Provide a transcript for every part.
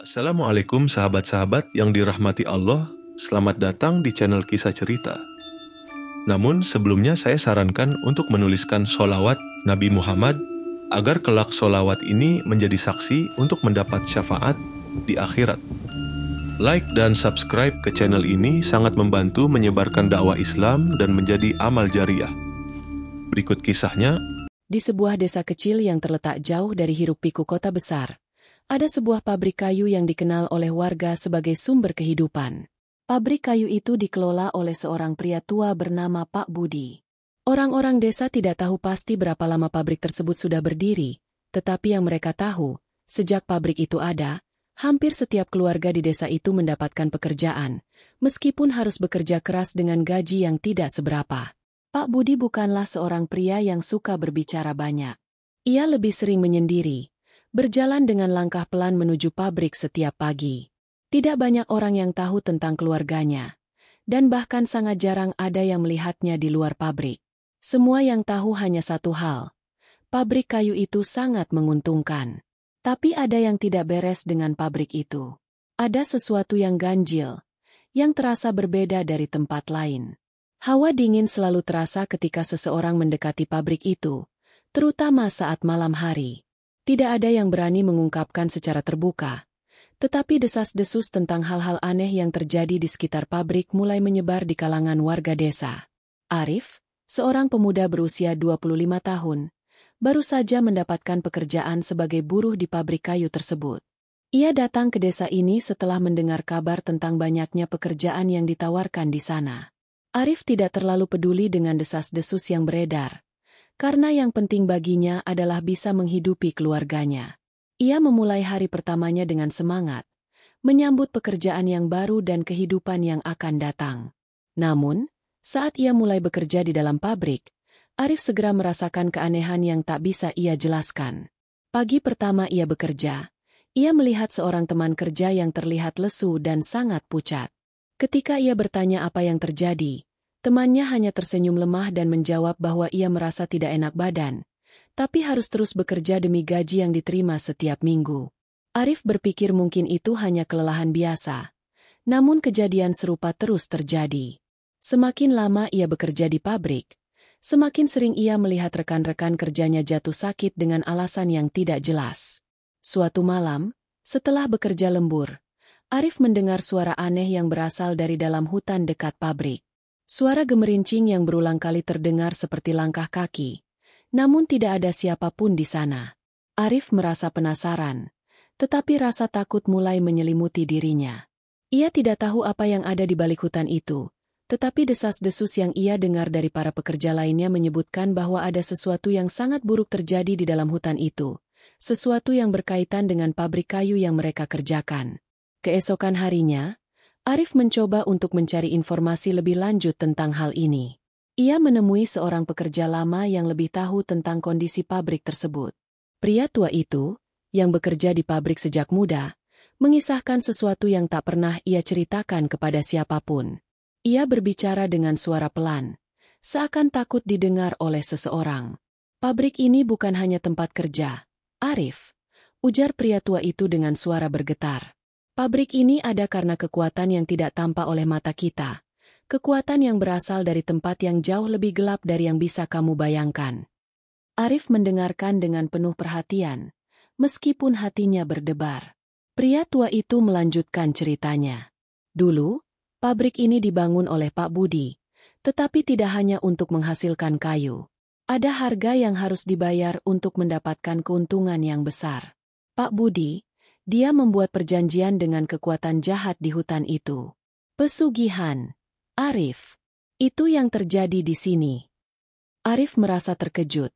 Assalamualaikum sahabat-sahabat yang dirahmati Allah, selamat datang di channel Kisah Cerita. Namun sebelumnya saya sarankan untuk menuliskan sholawat Nabi Muhammad agar kelak sholawat ini menjadi saksi untuk mendapat syafaat di akhirat. Like dan subscribe ke channel ini sangat membantu menyebarkan dakwah Islam dan menjadi amal jariah. Berikut kisahnya. Di sebuah desa kecil yang terletak jauh dari hiruk-pikuk kota besar, ada sebuah pabrik kayu yang dikenal oleh warga sebagai sumber kehidupan. Pabrik kayu itu dikelola oleh seorang pria tua bernama Pak Budi. Orang-orang desa tidak tahu pasti berapa lama pabrik tersebut sudah berdiri, tetapi yang mereka tahu, sejak pabrik itu ada, hampir setiap keluarga di desa itu mendapatkan pekerjaan, meskipun harus bekerja keras dengan gaji yang tidak seberapa. Pak Budi bukanlah seorang pria yang suka berbicara banyak. Ia lebih sering menyendiri, berjalan dengan langkah pelan menuju pabrik setiap pagi. Tidak banyak orang yang tahu tentang keluarganya, dan bahkan sangat jarang ada yang melihatnya di luar pabrik. Semua yang tahu hanya satu hal, pabrik kayu itu sangat menguntungkan. Tapi ada yang tidak beres dengan pabrik itu. Ada sesuatu yang ganjil, yang terasa berbeda dari tempat lain. Hawa dingin selalu terasa ketika seseorang mendekati pabrik itu, terutama saat malam hari. Tidak ada yang berani mengungkapkan secara terbuka, tetapi desas-desus tentang hal-hal aneh yang terjadi di sekitar pabrik mulai menyebar di kalangan warga desa. Arif, seorang pemuda berusia 25 tahun, baru saja mendapatkan pekerjaan sebagai buruh di pabrik kayu tersebut. Ia datang ke desa ini setelah mendengar kabar tentang banyaknya pekerjaan yang ditawarkan di sana. Arif tidak terlalu peduli dengan desas-desus yang beredar, karena yang penting baginya adalah bisa menghidupi keluarganya. Ia memulai hari pertamanya dengan semangat, menyambut pekerjaan yang baru dan kehidupan yang akan datang. Namun, saat ia mulai bekerja di dalam pabrik, Arif segera merasakan keanehan yang tak bisa ia jelaskan. Pagi pertama ia bekerja, ia melihat seorang teman kerja yang terlihat lesu dan sangat pucat. Ketika ia bertanya apa yang terjadi, temannya hanya tersenyum lemah dan menjawab bahwa ia merasa tidak enak badan, tapi harus terus bekerja demi gaji yang diterima setiap minggu. Arif berpikir mungkin itu hanya kelelahan biasa, namun kejadian serupa terus terjadi. Semakin lama ia bekerja di pabrik, semakin sering ia melihat rekan-rekan kerjanya jatuh sakit dengan alasan yang tidak jelas. Suatu malam, setelah bekerja lembur, Arif mendengar suara aneh yang berasal dari dalam hutan dekat pabrik. Suara gemerincing yang berulang kali terdengar seperti langkah kaki, namun tidak ada siapapun di sana. Arif merasa penasaran, tetapi rasa takut mulai menyelimuti dirinya. Ia tidak tahu apa yang ada di balik hutan itu, tetapi desas-desus yang ia dengar dari para pekerja lainnya menyebutkan bahwa ada sesuatu yang sangat buruk terjadi di dalam hutan itu, sesuatu yang berkaitan dengan pabrik kayu yang mereka kerjakan. Keesokan harinya, Arif mencoba untuk mencari informasi lebih lanjut tentang hal ini. Ia menemui seorang pekerja lama yang lebih tahu tentang kondisi pabrik tersebut. Pria tua itu, yang bekerja di pabrik sejak muda, mengisahkan sesuatu yang tak pernah ia ceritakan kepada siapapun. Ia berbicara dengan suara pelan, seakan takut didengar oleh seseorang. Pabrik ini bukan hanya tempat kerja, Arif, ujar pria tua itu dengan suara bergetar. Pabrik ini ada karena kekuatan yang tidak tampak oleh mata kita. Kekuatan yang berasal dari tempat yang jauh lebih gelap dari yang bisa kamu bayangkan. Arif mendengarkan dengan penuh perhatian, meskipun hatinya berdebar. Pria tua itu melanjutkan ceritanya. Dulu, pabrik ini dibangun oleh Pak Budi, tetapi tidak hanya untuk menghasilkan kayu. Ada harga yang harus dibayar untuk mendapatkan keuntungan yang besar. Pak Budi, dia membuat perjanjian dengan kekuatan jahat di hutan itu. Pesugihan. Arif. Itu yang terjadi di sini. Arif merasa terkejut.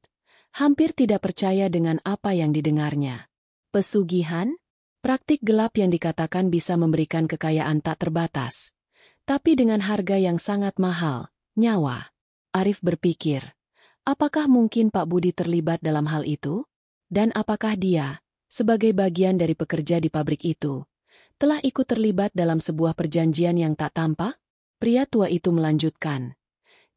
Hampir tidak percaya dengan apa yang didengarnya. Pesugihan? Praktik gelap yang dikatakan bisa memberikan kekayaan tak terbatas. Tapi dengan harga yang sangat mahal, nyawa. Arif berpikir, apakah mungkin Pak Budi terlibat dalam hal itu? Dan apakah dia, sebagai bagian dari pekerja di pabrik itu, telah ikut terlibat dalam sebuah perjanjian yang tak tampak? Pria tua itu melanjutkan.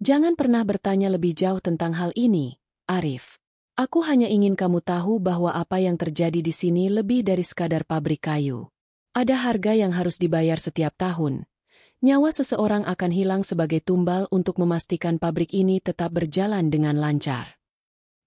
Jangan pernah bertanya lebih jauh tentang hal ini, Arif. Aku hanya ingin kamu tahu bahwa apa yang terjadi di sini lebih dari sekadar pabrik kayu. Ada harga yang harus dibayar setiap tahun. Nyawa seseorang akan hilang sebagai tumbal untuk memastikan pabrik ini tetap berjalan dengan lancar.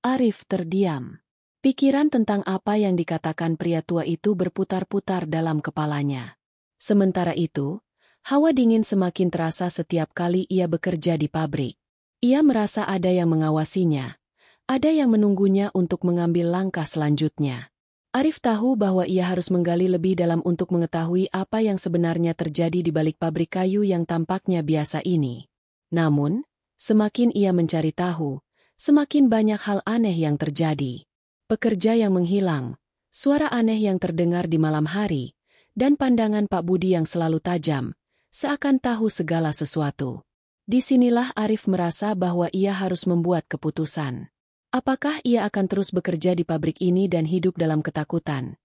Arif terdiam. Pikiran tentang apa yang dikatakan pria tua itu berputar-putar dalam kepalanya. Sementara itu, hawa dingin semakin terasa setiap kali ia bekerja di pabrik. Ia merasa ada yang mengawasinya. Ada yang menunggunya untuk mengambil langkah selanjutnya. Arif tahu bahwa ia harus menggali lebih dalam untuk mengetahui apa yang sebenarnya terjadi di balik pabrik kayu yang tampaknya biasa ini. Namun, semakin ia mencari tahu, semakin banyak hal aneh yang terjadi. Pekerja yang menghilang, suara aneh yang terdengar di malam hari, dan pandangan Pak Budi yang selalu tajam, seakan tahu segala sesuatu. Disinilah Arif merasa bahwa ia harus membuat keputusan. Apakah ia akan terus bekerja di pabrik ini dan hidup dalam ketakutan?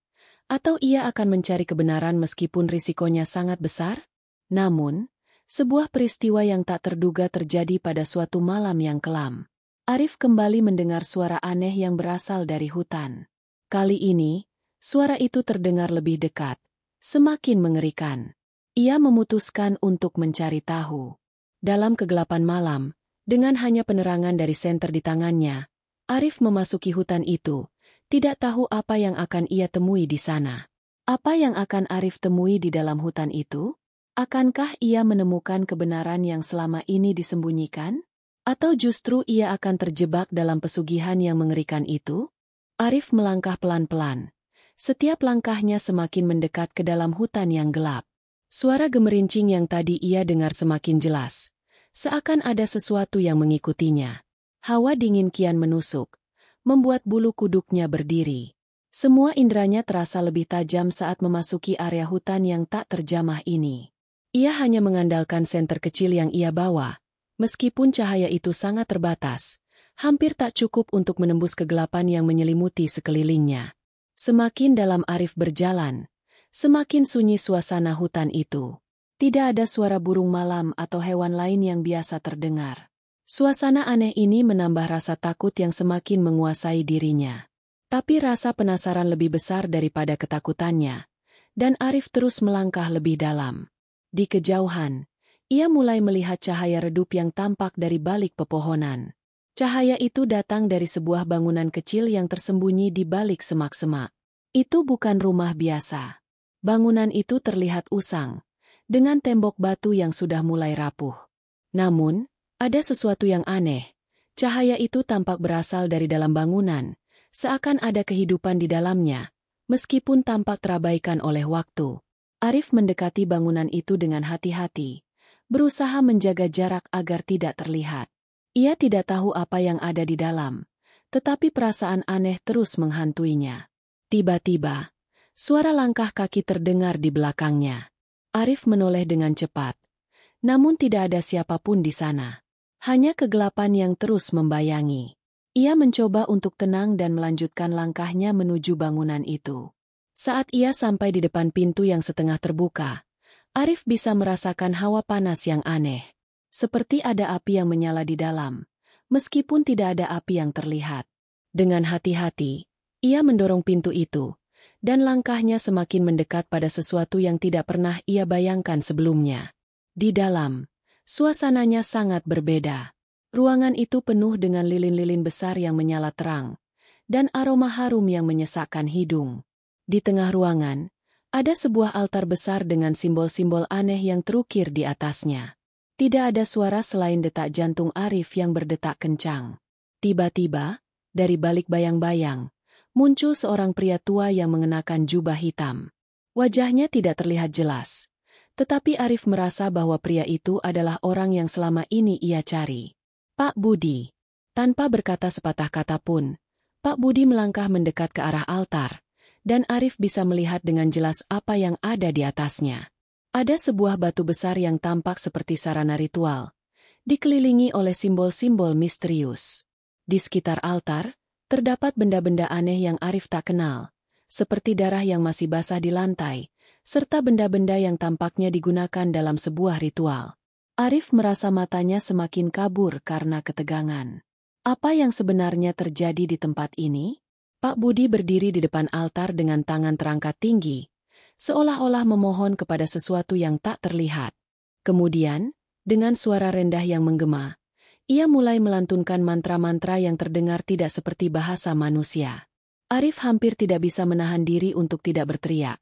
Atau ia akan mencari kebenaran meskipun risikonya sangat besar? Namun, sebuah peristiwa yang tak terduga terjadi pada suatu malam yang kelam. Arif kembali mendengar suara aneh yang berasal dari hutan. Kali ini, suara itu terdengar lebih dekat, semakin mengerikan. Ia memutuskan untuk mencari tahu. Dalam kegelapan malam, dengan hanya penerangan dari senter di tangannya, Arif memasuki hutan itu, tidak tahu apa yang akan ia temui di sana. Apa yang akan Arif temui di dalam hutan itu? Akankah ia menemukan kebenaran yang selama ini disembunyikan? Atau justru ia akan terjebak dalam pesugihan yang mengerikan itu? Arif melangkah pelan-pelan. Setiap langkahnya semakin mendekat ke dalam hutan yang gelap. Suara gemerincing yang tadi ia dengar semakin jelas. Seakan ada sesuatu yang mengikutinya. Hawa dingin kian menusuk, membuat bulu kuduknya berdiri. Semua inderanya terasa lebih tajam saat memasuki area hutan yang tak terjamah ini. Ia hanya mengandalkan senter kecil yang ia bawa. Meskipun cahaya itu sangat terbatas, hampir tak cukup untuk menembus kegelapan yang menyelimuti sekelilingnya. Semakin dalam Arif berjalan, semakin sunyi suasana hutan itu. Tidak ada suara burung malam atau hewan lain yang biasa terdengar. Suasana aneh ini menambah rasa takut yang semakin menguasai dirinya. Tapi rasa penasaran lebih besar daripada ketakutannya, dan Arif terus melangkah lebih dalam. Di kejauhan, ia mulai melihat cahaya redup yang tampak dari balik pepohonan. Cahaya itu datang dari sebuah bangunan kecil yang tersembunyi di balik semak-semak. Itu bukan rumah biasa. Bangunan itu terlihat usang, dengan tembok batu yang sudah mulai rapuh. Namun, ada sesuatu yang aneh. Cahaya itu tampak berasal dari dalam bangunan, seakan ada kehidupan di dalamnya, meskipun tampak terabaikan oleh waktu. Arif mendekati bangunan itu dengan hati-hati, berusaha menjaga jarak agar tidak terlihat. Ia tidak tahu apa yang ada di dalam, tetapi perasaan aneh terus menghantuinya. Tiba-tiba, suara langkah kaki terdengar di belakangnya. Arif menoleh dengan cepat, namun tidak ada siapapun di sana. Hanya kegelapan yang terus membayangi. Ia mencoba untuk tenang dan melanjutkan langkahnya menuju bangunan itu. Saat ia sampai di depan pintu yang setengah terbuka, Arif bisa merasakan hawa panas yang aneh. Seperti ada api yang menyala di dalam, meskipun tidak ada api yang terlihat. Dengan hati-hati, ia mendorong pintu itu, dan langkahnya semakin mendekat pada sesuatu yang tidak pernah ia bayangkan sebelumnya. Di dalam, suasananya sangat berbeda. Ruangan itu penuh dengan lilin-lilin besar yang menyala terang, dan aroma harum yang menyesakkan hidung. Di tengah ruangan, ada sebuah altar besar dengan simbol-simbol aneh yang terukir di atasnya. Tidak ada suara selain detak jantung Arif yang berdetak kencang. Tiba-tiba, dari balik bayang-bayang, muncul seorang pria tua yang mengenakan jubah hitam. Wajahnya tidak terlihat jelas. Tetapi Arif merasa bahwa pria itu adalah orang yang selama ini ia cari. Pak Budi. Tanpa berkata sepatah kata pun, Pak Budi melangkah mendekat ke arah altar, dan Arif bisa melihat dengan jelas apa yang ada di atasnya. Ada sebuah batu besar yang tampak seperti sarana ritual, dikelilingi oleh simbol-simbol misterius. Di sekitar altar, terdapat benda-benda aneh yang Arif tak kenal, seperti darah yang masih basah di lantai, serta benda-benda yang tampaknya digunakan dalam sebuah ritual. Arif merasa matanya semakin kabur karena ketegangan. Apa yang sebenarnya terjadi di tempat ini? Pak Budi berdiri di depan altar dengan tangan terangkat tinggi, seolah-olah memohon kepada sesuatu yang tak terlihat. Kemudian, dengan suara rendah yang menggema, ia mulai melantunkan mantra-mantra yang terdengar tidak seperti bahasa manusia. Arif hampir tidak bisa menahan diri untuk tidak berteriak.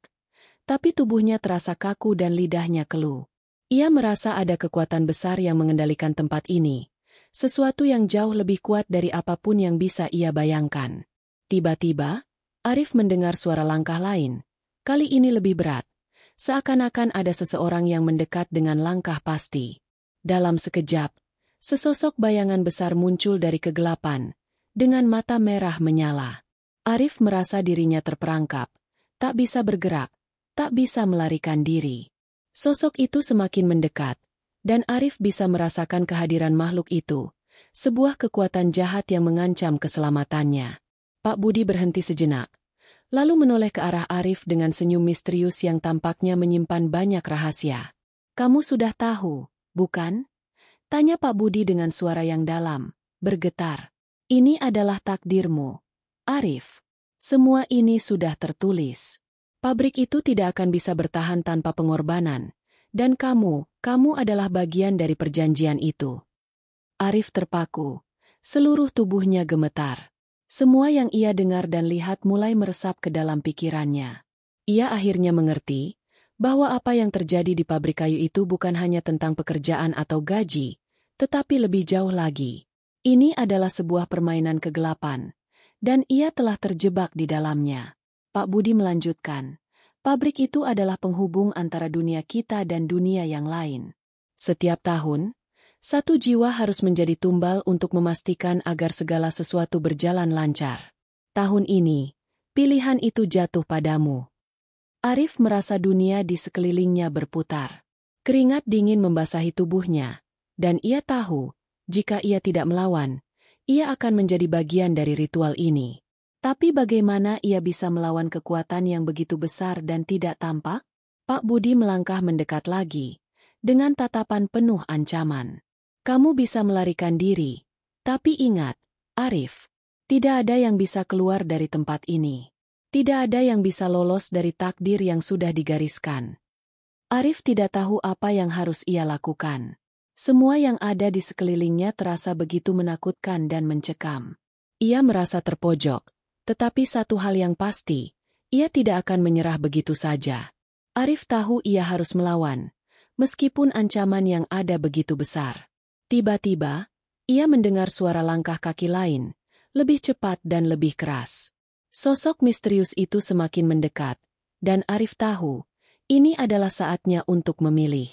Tapi tubuhnya terasa kaku dan lidahnya keluh. Ia merasa ada kekuatan besar yang mengendalikan tempat ini. Sesuatu yang jauh lebih kuat dari apapun yang bisa ia bayangkan. Tiba-tiba, Arif mendengar suara langkah lain. Kali ini lebih berat. Seakan-akan ada seseorang yang mendekat dengan langkah pasti. Dalam sekejap, sesosok bayangan besar muncul dari kegelapan, dengan mata merah menyala. Arif merasa dirinya terperangkap, tak bisa bergerak, tak bisa melarikan diri. Sosok itu semakin mendekat, dan Arif bisa merasakan kehadiran makhluk itu, sebuah kekuatan jahat yang mengancam keselamatannya. Pak Budi berhenti sejenak, lalu menoleh ke arah Arif dengan senyum misterius yang tampaknya menyimpan banyak rahasia. "Kamu sudah tahu, bukan?" tanya Pak Budi dengan suara yang dalam, bergetar. "Ini adalah takdirmu, Arif. Semua ini sudah tertulis. Pabrik itu tidak akan bisa bertahan tanpa pengorbanan, dan kamu adalah bagian dari perjanjian itu." Arif terpaku, seluruh tubuhnya gemetar. Semua yang ia dengar dan lihat mulai meresap ke dalam pikirannya. Ia akhirnya mengerti bahwa apa yang terjadi di pabrik kayu itu bukan hanya tentang pekerjaan atau gaji, tetapi lebih jauh lagi. Ini adalah sebuah permainan kegelapan, dan ia telah terjebak di dalamnya. Pak Budi melanjutkan, pabrik itu adalah penghubung antara dunia kita dan dunia yang lain. Setiap tahun, satu jiwa harus menjadi tumbal untuk memastikan agar segala sesuatu berjalan lancar. Tahun ini, pilihan itu jatuh padamu. Arif merasa dunia di sekelilingnya berputar. Keringat dingin membasahi tubuhnya, dan ia tahu, jika ia tidak melawan, ia akan menjadi bagian dari ritual ini. Tapi bagaimana ia bisa melawan kekuatan yang begitu besar dan tidak tampak? Pak Budi melangkah mendekat lagi, dengan tatapan penuh ancaman. "Kamu bisa melarikan diri, tapi ingat, Arif, tidak ada yang bisa keluar dari tempat ini. Tidak ada yang bisa lolos dari takdir yang sudah digariskan." Arif tidak tahu apa yang harus ia lakukan. Semua yang ada di sekelilingnya terasa begitu menakutkan dan mencekam. Ia merasa terpojok, tetapi satu hal yang pasti, ia tidak akan menyerah begitu saja. Arif tahu ia harus melawan, meskipun ancaman yang ada begitu besar. Tiba-tiba, ia mendengar suara langkah kaki lain, lebih cepat dan lebih keras. Sosok misterius itu semakin mendekat, dan Arif tahu, ini adalah saatnya untuk memilih.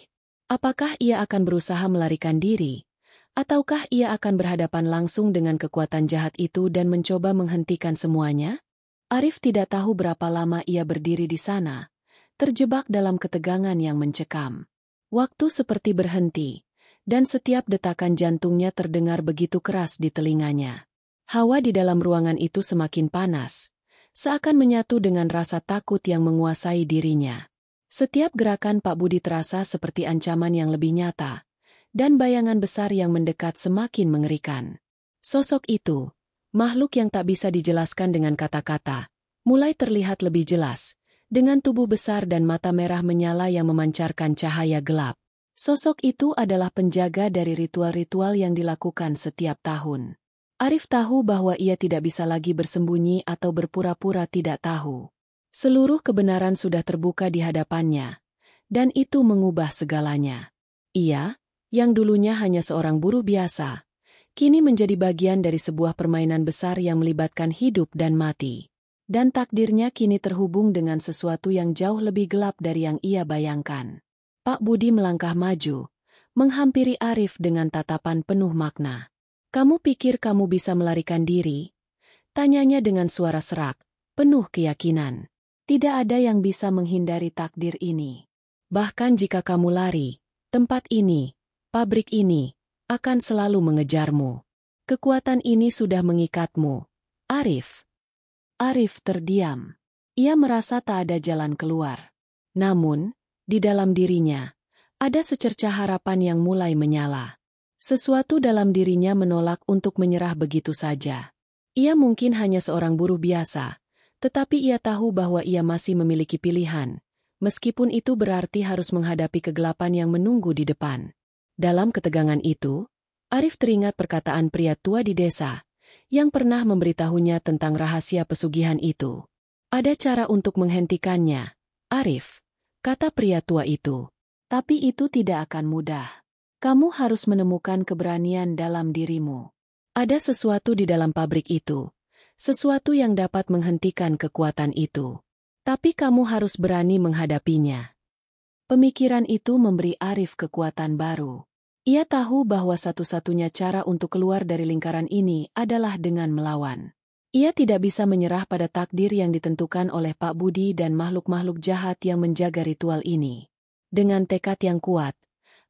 Apakah ia akan berusaha melarikan diri, ataukah ia akan berhadapan langsung dengan kekuatan jahat itu dan mencoba menghentikan semuanya? Arif tidak tahu berapa lama ia berdiri di sana, terjebak dalam ketegangan yang mencekam. Waktu seperti berhenti, dan setiap detakan jantungnya terdengar begitu keras di telinganya. Hawa di dalam ruangan itu semakin panas, seakan menyatu dengan rasa takut yang menguasai dirinya. Setiap gerakan Pak Budi terasa seperti ancaman yang lebih nyata, dan bayangan besar yang mendekat semakin mengerikan. Sosok itu, makhluk yang tak bisa dijelaskan dengan kata-kata, mulai terlihat lebih jelas, dengan tubuh besar dan mata merah menyala yang memancarkan cahaya gelap. Sosok itu adalah penjaga dari ritual-ritual yang dilakukan setiap tahun. Arif tahu bahwa ia tidak bisa lagi bersembunyi atau berpura-pura tidak tahu. Seluruh kebenaran sudah terbuka di hadapannya, dan itu mengubah segalanya. Ia, yang dulunya hanya seorang buruh biasa, kini menjadi bagian dari sebuah permainan besar yang melibatkan hidup dan mati. Dan takdirnya kini terhubung dengan sesuatu yang jauh lebih gelap dari yang ia bayangkan. Pak Budi melangkah maju, menghampiri Arif dengan tatapan penuh makna. "Kamu pikir kamu bisa melarikan diri?" tanyanya dengan suara serak, penuh keyakinan. "Tidak ada yang bisa menghindari takdir ini. Bahkan jika kamu lari, tempat ini, pabrik ini, akan selalu mengejarmu. Kekuatan ini sudah mengikatmu, Arif." Arif terdiam. Ia merasa tak ada jalan keluar. Namun, di dalam dirinya, ada secercah harapan yang mulai menyala. Sesuatu dalam dirinya menolak untuk menyerah begitu saja. Ia mungkin hanya seorang buruh biasa, tetapi ia tahu bahwa ia masih memiliki pilihan, meskipun itu berarti harus menghadapi kegelapan yang menunggu di depan. Dalam ketegangan itu, Arif teringat perkataan pria tua di desa, yang pernah memberitahunya tentang rahasia pesugihan itu. Ada cara untuk menghentikannya, Arif, kata pria tua itu. Tapi itu tidak akan mudah. Kamu harus menemukan keberanian dalam dirimu. Ada sesuatu di dalam pabrik itu, sesuatu yang dapat menghentikan kekuatan itu. Tapi kamu harus berani menghadapinya. Pemikiran itu memberi Arif kekuatan baru. Ia tahu bahwa satu-satunya cara untuk keluar dari lingkaran ini adalah dengan melawan. Ia tidak bisa menyerah pada takdir yang ditentukan oleh Pak Budi dan makhluk-makhluk jahat yang menjaga ritual ini. Dengan tekad yang kuat,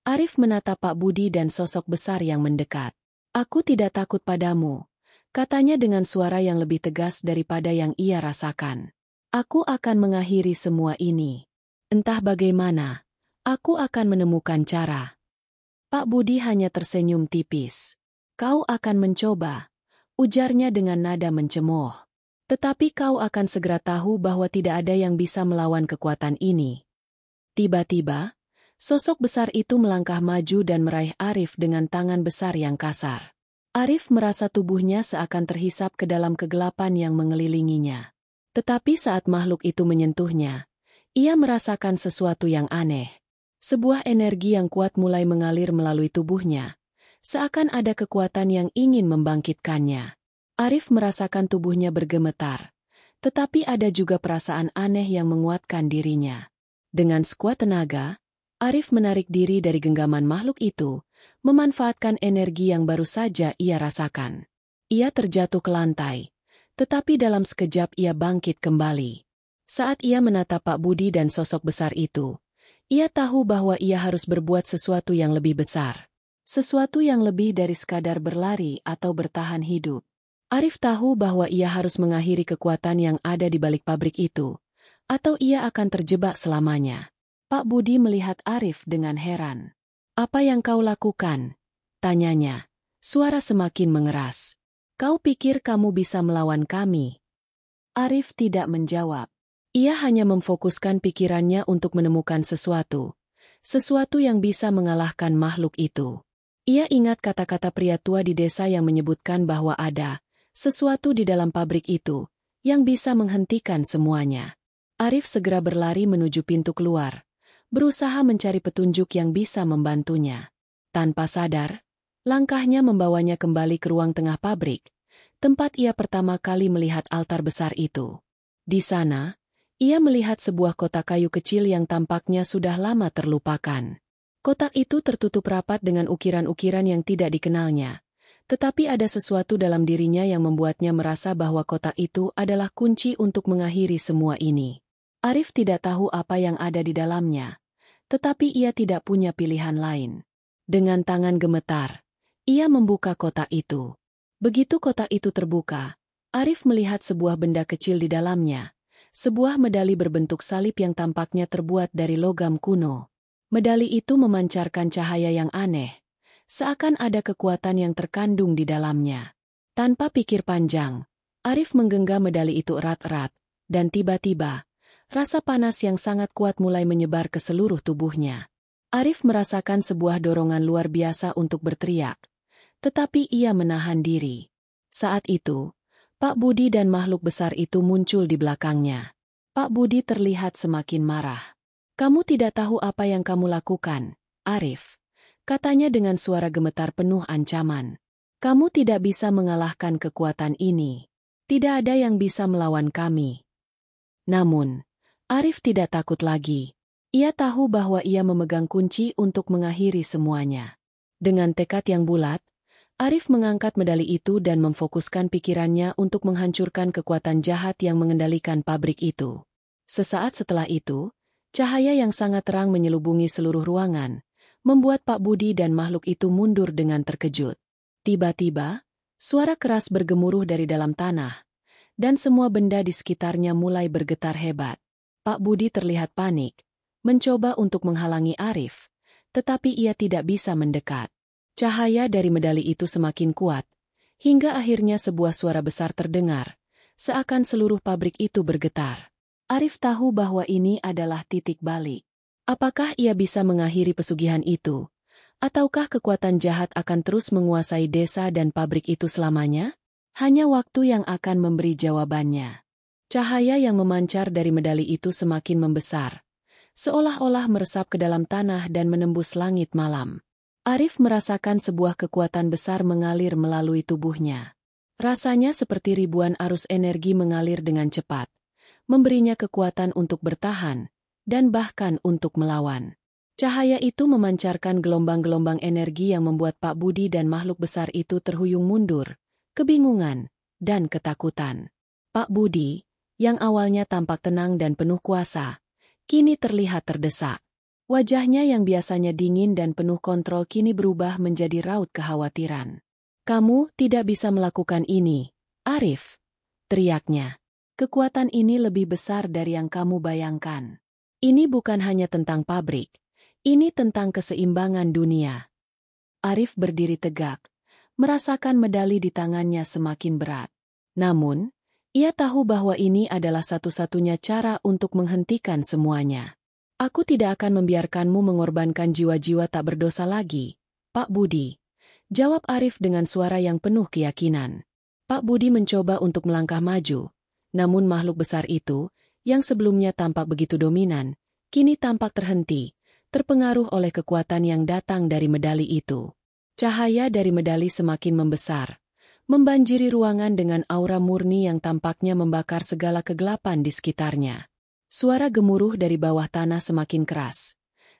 Arif menatap Pak Budi dan sosok besar yang mendekat. Aku tidak takut padamu, katanya dengan suara yang lebih tegas daripada yang ia rasakan. Aku akan mengakhiri semua ini. Entah bagaimana, aku akan menemukan cara. Pak Budi hanya tersenyum tipis. Kau akan mencoba, ujarnya dengan nada mencemooh. Tetapi kau akan segera tahu bahwa tidak ada yang bisa melawan kekuatan ini. Tiba-tiba, sosok besar itu melangkah maju dan meraih Arif dengan tangan besar yang kasar. Arif merasa tubuhnya seakan terhisap ke dalam kegelapan yang mengelilinginya. Tetapi saat makhluk itu menyentuhnya, ia merasakan sesuatu yang aneh. Sebuah energi yang kuat mulai mengalir melalui tubuhnya, seakan ada kekuatan yang ingin membangkitkannya. Arif merasakan tubuhnya bergemetar, tetapi ada juga perasaan aneh yang menguatkan dirinya. Dengan sekuat tenaga, Arif menarik diri dari genggaman makhluk itu, memanfaatkan energi yang baru saja ia rasakan. Ia terjatuh ke lantai, tetapi dalam sekejap ia bangkit kembali. Saat ia menatap Pak Budi dan sosok besar itu, ia tahu bahwa ia harus berbuat sesuatu yang lebih besar. Sesuatu yang lebih dari sekadar berlari atau bertahan hidup. Arif tahu bahwa ia harus mengakhiri kekuatan yang ada di balik pabrik itu, atau ia akan terjebak selamanya. Pak Budi melihat Arif dengan heran. Apa yang kau lakukan? Tanyanya. Suara semakin mengeras. Kau pikir kamu bisa melawan kami? Arif tidak menjawab. Ia hanya memfokuskan pikirannya untuk menemukan sesuatu. Sesuatu yang bisa mengalahkan makhluk itu. Ia ingat kata-kata pria tua di desa yang menyebutkan bahwa ada sesuatu di dalam pabrik itu yang bisa menghentikan semuanya. Arif segera berlari menuju pintu keluar, berusaha mencari petunjuk yang bisa membantunya. Tanpa sadar, langkahnya membawanya kembali ke ruang tengah pabrik, tempat ia pertama kali melihat altar besar itu. Di sana, ia melihat sebuah kotak kayu kecil yang tampaknya sudah lama terlupakan. Kotak itu tertutup rapat dengan ukiran-ukiran yang tidak dikenalnya, tetapi ada sesuatu dalam dirinya yang membuatnya merasa bahwa kotak itu adalah kunci untuk mengakhiri semua ini. Arif tidak tahu apa yang ada di dalamnya, tetapi ia tidak punya pilihan lain. Dengan tangan gemetar, ia membuka kotak itu. Begitu kotak itu terbuka, Arif melihat sebuah benda kecil di dalamnya, sebuah medali berbentuk salib yang tampaknya terbuat dari logam kuno. Medali itu memancarkan cahaya yang aneh, seakan ada kekuatan yang terkandung di dalamnya. Tanpa pikir panjang, Arif menggenggam medali itu erat-erat, dan tiba-tiba, rasa panas yang sangat kuat mulai menyebar ke seluruh tubuhnya. Arif merasakan sebuah dorongan luar biasa untuk berteriak, tetapi ia menahan diri. Saat itu, Pak Budi dan makhluk besar itu muncul di belakangnya. Pak Budi terlihat semakin marah. Kamu tidak tahu apa yang kamu lakukan, Arif, katanya dengan suara gemetar penuh ancaman. Kamu tidak bisa mengalahkan kekuatan ini. Tidak ada yang bisa melawan kami. Namun, Arif tidak takut lagi. Ia tahu bahwa ia memegang kunci untuk mengakhiri semuanya. Dengan tekad yang bulat, Arif mengangkat medali itu dan memfokuskan pikirannya untuk menghancurkan kekuatan jahat yang mengendalikan pabrik itu. Sesaat setelah itu, cahaya yang sangat terang menyelubungi seluruh ruangan, membuat Pak Budi dan makhluk itu mundur dengan terkejut. Tiba-tiba, suara keras bergemuruh dari dalam tanah, dan semua benda di sekitarnya mulai bergetar hebat. Pak Budi terlihat panik, mencoba untuk menghalangi Arif, tetapi ia tidak bisa mendekat. Cahaya dari medali itu semakin kuat, hingga akhirnya sebuah suara besar terdengar, seakan seluruh pabrik itu bergetar. Arif tahu bahwa ini adalah titik balik. Apakah ia bisa mengakhiri pesugihan itu? Ataukah kekuatan jahat akan terus menguasai desa dan pabrik itu selamanya? Hanya waktu yang akan memberi jawabannya. Cahaya yang memancar dari medali itu semakin membesar, seolah-olah meresap ke dalam tanah dan menembus langit malam. Arif merasakan sebuah kekuatan besar mengalir melalui tubuhnya. Rasanya seperti ribuan arus energi mengalir dengan cepat, memberinya kekuatan untuk bertahan, dan bahkan untuk melawan. Cahaya itu memancarkan gelombang-gelombang energi yang membuat Pak Budi dan makhluk besar itu terhuyung mundur, kebingungan, dan ketakutan. Pak Budi, yang awalnya tampak tenang dan penuh kuasa, kini terlihat terdesak. Wajahnya yang biasanya dingin dan penuh kontrol kini berubah menjadi raut kekhawatiran. "Kamu tidak bisa melakukan ini, Arif," teriaknya. "Kekuatan ini lebih besar dari yang kamu bayangkan. Ini bukan hanya tentang pabrik, ini tentang keseimbangan dunia." Arif berdiri tegak, merasakan medali di tangannya semakin berat. Namun, ia tahu bahwa ini adalah satu-satunya cara untuk menghentikan semuanya. "Aku tidak akan membiarkanmu mengorbankan jiwa-jiwa tak berdosa lagi, Pak Budi," jawab Arif dengan suara yang penuh keyakinan. Pak Budi mencoba untuk melangkah maju, namun makhluk besar itu, yang sebelumnya tampak begitu dominan, kini tampak terhenti, terpengaruh oleh kekuatan yang datang dari medali itu. Cahaya dari medali semakin membesar, membanjiri ruangan dengan aura murni yang tampaknya membakar segala kegelapan di sekitarnya. Suara gemuruh dari bawah tanah semakin keras,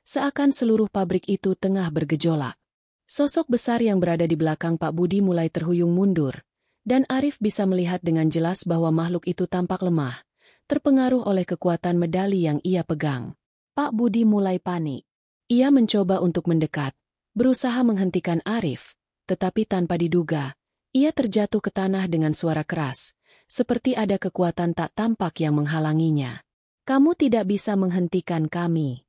seakan seluruh pabrik itu tengah bergejolak. Sosok besar yang berada di belakang Pak Budi mulai terhuyung mundur, dan Arif bisa melihat dengan jelas bahwa makhluk itu tampak lemah, terpengaruh oleh kekuatan medali yang ia pegang. Pak Budi mulai panik. Ia mencoba untuk mendekat, berusaha menghentikan Arif, tetapi tanpa diduga, ia terjatuh ke tanah dengan suara keras, seperti ada kekuatan tak tampak yang menghalanginya. "Kamu tidak bisa menghentikan kami,"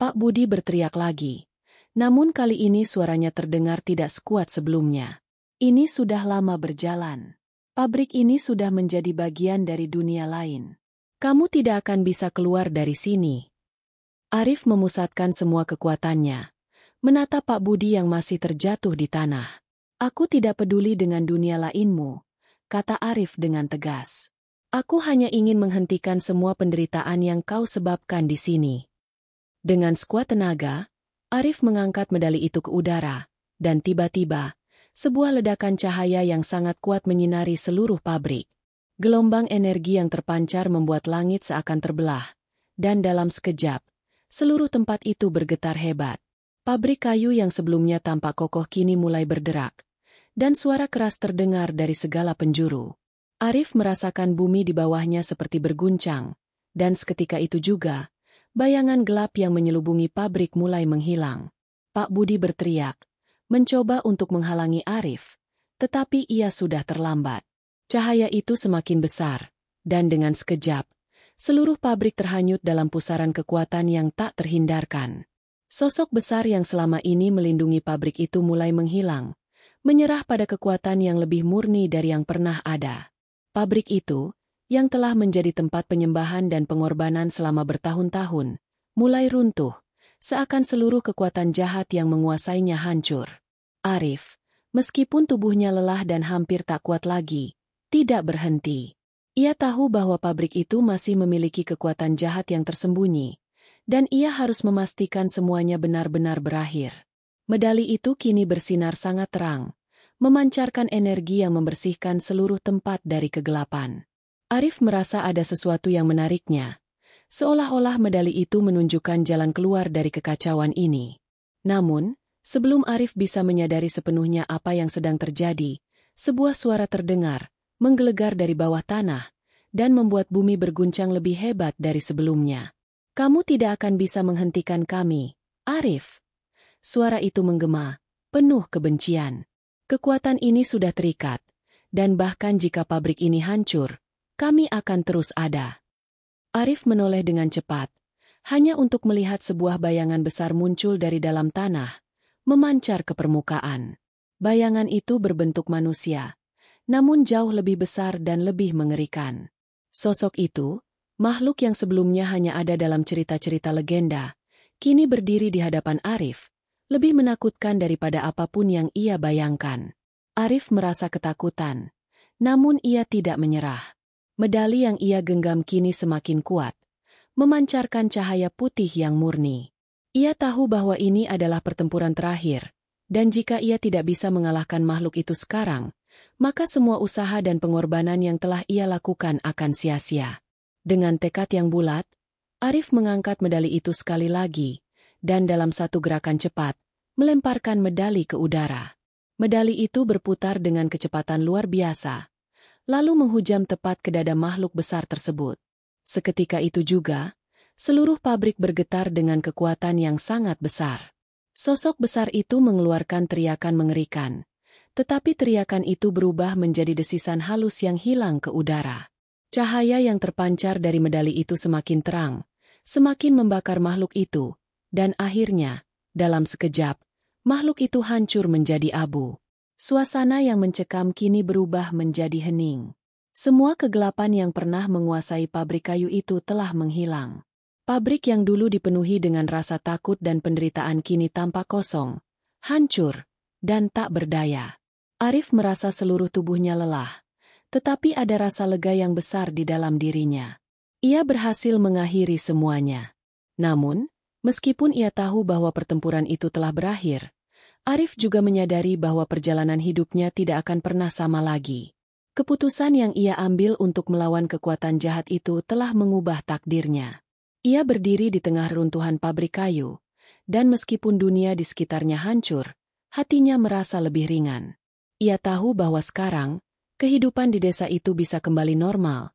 Pak Budi berteriak lagi. Namun kali ini suaranya terdengar tidak sekuat sebelumnya. "Ini sudah lama berjalan. Pabrik ini sudah menjadi bagian dari dunia lain. Kamu tidak akan bisa keluar dari sini." Arif memusatkan semua kekuatannya, menatap Pak Budi yang masih terjatuh di tanah. "Aku tidak peduli dengan dunia lainmu," kata Arif dengan tegas. "Aku hanya ingin menghentikan semua penderitaan yang kau sebabkan di sini." Dengan sekuat tenaga, Arif mengangkat medali itu ke udara, dan tiba-tiba, sebuah ledakan cahaya yang sangat kuat menyinari seluruh pabrik. Gelombang energi yang terpancar membuat langit seakan terbelah, dan dalam sekejap, seluruh tempat itu bergetar hebat. Pabrik kayu yang sebelumnya tampak kokoh kini mulai berderak, dan suara keras terdengar dari segala penjuru. Arif merasakan bumi di bawahnya seperti berguncang, dan seketika itu juga, bayangan gelap yang menyelubungi pabrik mulai menghilang. Pak Budi berteriak, mencoba untuk menghalangi Arif, tetapi ia sudah terlambat. Cahaya itu semakin besar, dan dengan sekejap, seluruh pabrik terhanyut dalam pusaran kekuatan yang tak terhindarkan. Sosok besar yang selama ini melindungi pabrik itu mulai menghilang, menyerah pada kekuatan yang lebih murni dari yang pernah ada. Pabrik itu, yang telah menjadi tempat penyembahan dan pengorbanan selama bertahun-tahun, mulai runtuh, seakan seluruh kekuatan jahat yang menguasainya hancur. Arif, meskipun tubuhnya lelah dan hampir tak kuat lagi, tidak berhenti. Ia tahu bahwa pabrik itu masih memiliki kekuatan jahat yang tersembunyi, dan ia harus memastikan semuanya benar-benar berakhir. Medali itu kini bersinar sangat terang, memancarkan energi yang membersihkan seluruh tempat dari kegelapan. Arif merasa ada sesuatu yang menariknya, seolah-olah medali itu menunjukkan jalan keluar dari kekacauan ini. Namun, sebelum Arif bisa menyadari sepenuhnya apa yang sedang terjadi, sebuah suara terdengar, menggelegar dari bawah tanah, dan membuat bumi berguncang lebih hebat dari sebelumnya. "Kamu tidak akan bisa menghentikan kami, Arif." Suara itu menggema, penuh kebencian. "Kekuatan ini sudah terikat, dan bahkan jika pabrik ini hancur, kami akan terus ada." Arif menoleh dengan cepat, hanya untuk melihat sebuah bayangan besar muncul dari dalam tanah, memancar ke permukaan. Bayangan itu berbentuk manusia, namun jauh lebih besar dan lebih mengerikan. Sosok itu, Makhluk yang sebelumnya hanya ada dalam cerita-cerita legenda, kini berdiri di hadapan Arif, lebih menakutkan daripada apapun yang ia bayangkan. Arif merasa ketakutan, namun ia tidak menyerah. Medali yang ia genggam kini semakin kuat, memancarkan cahaya putih yang murni. Ia tahu bahwa ini adalah pertempuran terakhir, dan jika ia tidak bisa mengalahkan makhluk itu sekarang, maka semua usaha dan pengorbanan yang telah ia lakukan akan sia-sia. Dengan tekad yang bulat, Arif mengangkat medali itu sekali lagi, dan dalam satu gerakan cepat, melemparkan medali ke udara. Medali itu berputar dengan kecepatan luar biasa, lalu menghujam tepat ke dada makhluk besar tersebut. Seketika itu juga, seluruh pabrik bergetar dengan kekuatan yang sangat besar. Sosok besar itu mengeluarkan teriakan mengerikan, tetapi teriakan itu berubah menjadi desisan halus yang hilang ke udara. Cahaya yang terpancar dari medali itu semakin terang, semakin membakar makhluk itu, dan akhirnya, dalam sekejap, makhluk itu hancur menjadi abu. Suasana yang mencekam kini berubah menjadi hening. Semua kegelapan yang pernah menguasai pabrik kayu itu telah menghilang. Pabrik yang dulu dipenuhi dengan rasa takut dan penderitaan kini tampak kosong, hancur, dan tak berdaya. Arif merasa seluruh tubuhnya lelah, tetapi ada rasa lega yang besar di dalam dirinya. Ia berhasil mengakhiri semuanya. Namun, meskipun ia tahu bahwa pertempuran itu telah berakhir, Arif juga menyadari bahwa perjalanan hidupnya tidak akan pernah sama lagi. Keputusan yang ia ambil untuk melawan kekuatan jahat itu telah mengubah takdirnya. Ia berdiri di tengah runtuhan pabrik kayu, dan meskipun dunia di sekitarnya hancur, hatinya merasa lebih ringan. Ia tahu bahwa sekarang, kehidupan di desa itu bisa kembali normal,